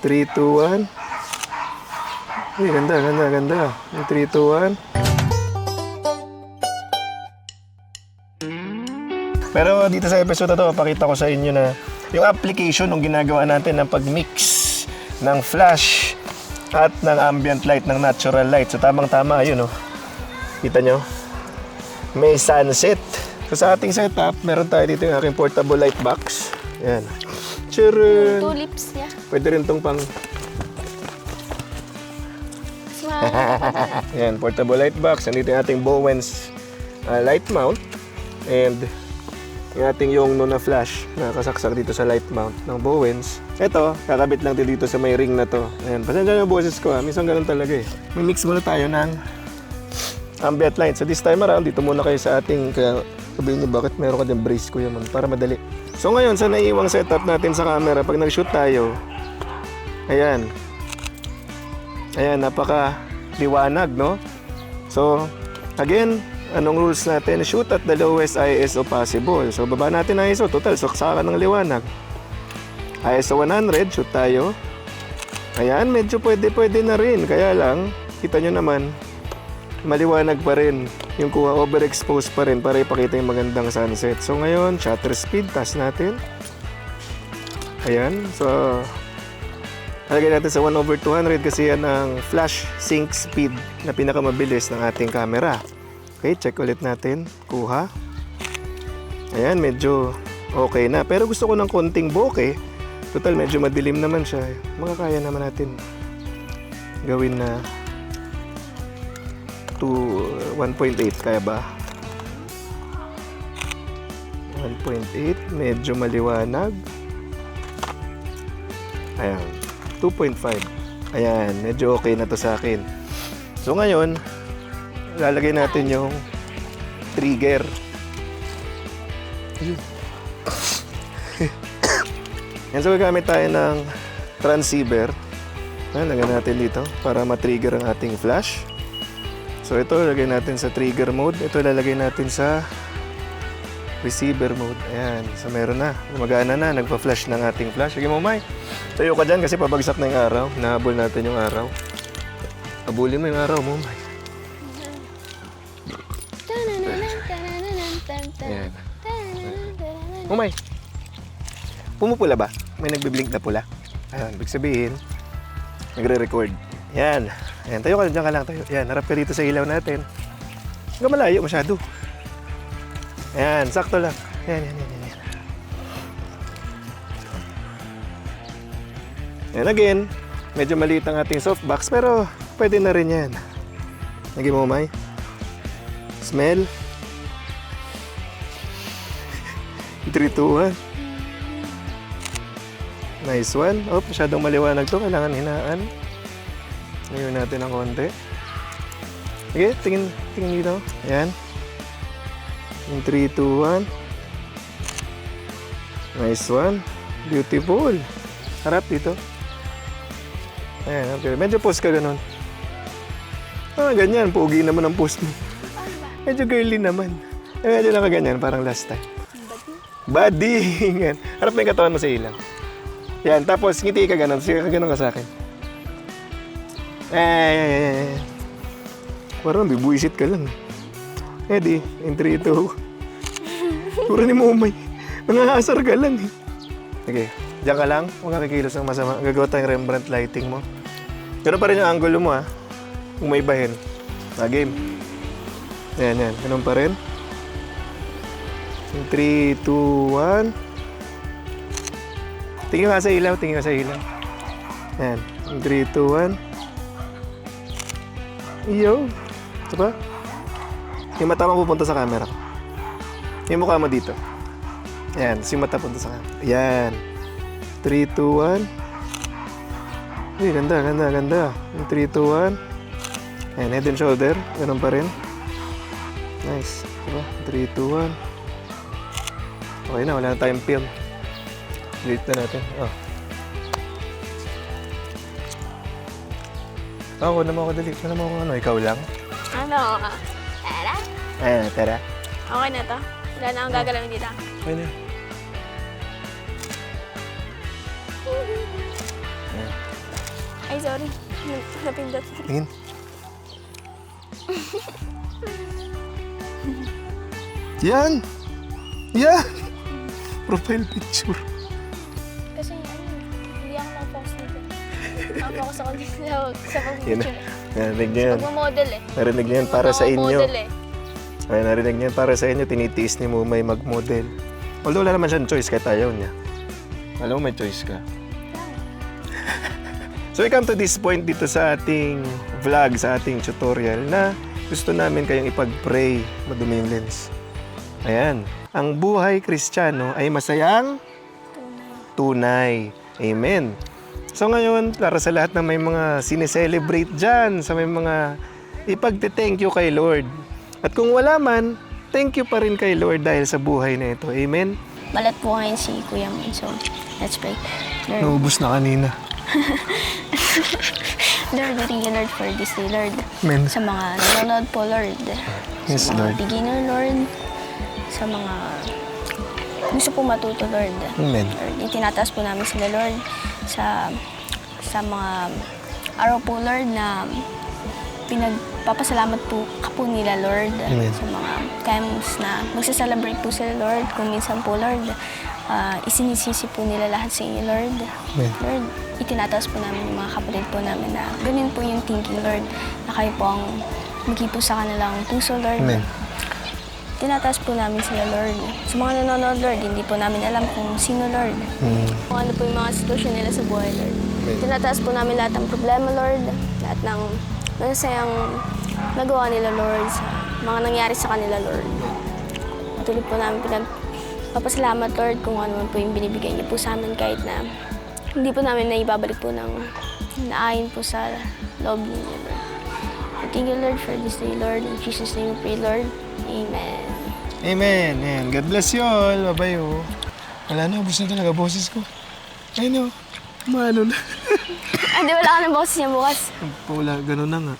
3, 2, 1. Uy, ganda. Yung 3, 2, 1. Pero dito sa episode na to, pakita ko sa inyo na yung application ng ginagawa natin ng pag-mix ng flash at ng ambient light, ng natural light. So tamang-tama, ayun oh. Kita nyo? May sunset. So sa ating setup, meron tayo dito yung aking portable light box. Ayan. Tsurun! Tulips niya. Pwede rin tong pang... Smile. Ayan, portable light box. Nandito yung ating Bowens light mount. And yung ating Yongnuo na flash na kasaksak dito sa light mount ng Bowens. Ito, kakabit lang dito sa may ring na to. Ayan, pasensya yung boses ko ha. Minsan ganun talaga eh. May mix muna tayo ng ambient light. So this time around, dito muna kayo sa ating... Kaya sabihin nyo, bakit meron ka dyan brace ko yaman? Para madali. So ngayon, sa naiiwang setup natin sa camera, pag nag-shoot tayo, ayan. Ayan, napaka liwanag, no? So, again, anong rules natin? Shoot at the lowest ISO possible. So, baba natin ang ISO. Total, saksakan ng liwanag. ISO 100, shoot tayo. Ayan, medyo pwede na rin. Kaya lang, kita nyo naman, maliwanag pa rin. Yung kuha, overexposed pa rin para ipakita yung magandang sunset. So, ngayon, shutter speed, taas natin. Ayan, so... Lagay natin sa 1/200 kasi yan ang flash sync speed na pinakamabilis ng ating camera. Okay, check ulit natin. Kuha. Ayan, medyo okay na. Pero gusto ko ng konting bokeh. Total, medyo madilim naman siya. Makakaya naman natin gawin na 1.8. Kaya ba? 1.8. Medyo maliwanag. Ayan. 2.5. Ayan, medyo okay na to sa akin. So ngayon, lalagay natin yung trigger. Yan, so gagamit tayo ng transceiver. Ayan, lagyan natin dito para ma-trigger ang ating flash. So ito, lagay natin sa trigger mode. Ito, lalagay natin sa receiver mode. Ayan, so meron na. Gumagana na, nagpa-flash ng ating flash. Sige mo, May. Tayo ka dyan kasi pabagsak na yung araw. Nahabol natin yung araw. Habulin mo yung araw mo, May. Ayan. May. Pumupula ba? May nagbiblink na pula. Ayan, ibig sabihin, nagre-record. Ayan. Ayan, tayo ka dyan ka lang. Tayo. Ayan, harap ka dito sa ilaw natin. Huwag ka malayo masyado. Ayan, sakto lang. Ayan. And again, medyo maliit ang ating softbox pero pwede na rin yan. Lagyan mo, May. Smell. 3, 2, 1. Nice one. Oh, masyadong maliwanag to. Kailangan hinaan. Ngayon natin ng konti. Okay, tingin dito. Ayan. 3, 2, 1. Nice one. Beautiful. Harap dito. Ayan, okay. Medyo pose ka ganun. Ganyan. Pogi naman ang pose mo. Medyo girly naman. Medyo lang ka ganyan. Parang last time. Body. Yan. Harap na yung katawan mo sa ilang. Yan. Tapos, ngiti ka ganun. Sige ka ganun ka sa akin. Parang bibuisit ka lang. Ready? In 3, 2. Pura ni Momay. Nangaasar ka lang. Okay. Diyan ka lang. Huwag ka kikilos ng masama. Gagawa tayong Rembrandt lighting mo. Ganun pa rin yung angulo mo ha. Kung may ibahin. Game. Yan. Ganun pa rin. In 3, 2, 1. Tingin ka sa ilaw. Yan. In 3, 2, 1. Iyo. Ito ba? Yung mata mo pupunta sa camera. Yung mukha mo dito. Yan. Yung mata pupunta sa camera. Yan. 3, 2, 1. Uy, ganda. Yung 3, 2, 1. Ayan, head and shoulder. Ganun pa rin. Nice. Diba? 3, 2, 1. Okay na, wala na tayong film. Delete na natin. Ako naman ako delete. Ano naman ako ikaw lang? Ano? Tara? Ayan, tara. Okay na to. Wala na akong gagalawin dito. Okay na. sorry. Napindot. Tingin. Yan! Yan! Profile picture. Kasi hindi ako nakapokus dito. Nakapokus ako dito sa Yan. pag-picture. Narinig niyo yan. Pag-model eh. Narinig niyo yan para sa inyo. Model eh. Ay, narinig niyo yan para sa inyo. Tinitiis ni Mumay mag-model. Although wala naman siyang choice kahit ayaw niya. Alam mo may choice ka. So we come to this point dito sa ating vlog, sa ating tutorial na gusto namin kayong ipag-pray. Madumi yung lens. Ayan. Ang buhay Kristiyano ay masayang tunay. Amen. So ngayon, para sa lahat na may mga sineselebrate dyan, sa may mga ipagte-thank you kay Lord. At kung wala man, thank you pa rin kay Lord dahil sa buhay na ito. Amen? Balat po ngayon si Kuya Mon. So, let's pray. Lord, Naubos na kanina. Lord, we thank you, Lord, for this day, Lord. Amen. Sa mga nanonood po, Lord. Yes, Sa mga Lord. beginner, Lord. Sa mga gusto po matuto, Lord. Amen. Lord, itinataas po namin sila, Lord. Sa mga araw po, Lord, na pinagpapasalamat po nila, Lord. Amen. Sa mga times na magsa-celebrate po sila, Lord. Kung minsan po, Lord, isinisisi po nila lahat sa inyo, Lord. Amen. Lord, itinataas po namin yung mga kapatid po namin na ganun po yung thinking, Lord, na kayo po ang magipo sa kanilang puso, Lord. Amen. Tinataas po namin sila, Lord. Sa mga nanonood, Lord, hindi po namin alam kung sino, Lord. Kung ano po yung mga sitwasyon nila sa buhay, Lord. Amen. Tinataas po namin lahat ng problema, Lord. Lahat ng masasayang nagawa nila, Lord. Sa mga nangyari sa kanila, Lord. Patuloy po namin pinagpapasalamat, Lord, kung ano man po yung binibigay niyo po sa amin kahit na hindi po namin naibabalik po ng naayon po sa loob niyo, Lord. Thank you, Lord, for this day, Lord. In Jesus' name we pray, Lord. Amen. Amen. Ayan. God bless you all. Bye-bye, oh. Wala na, ubos na talaga boses ko. Ayun, oh. Maano na. Di wala ka ng boses niya bukas. Wala, ganun na nga.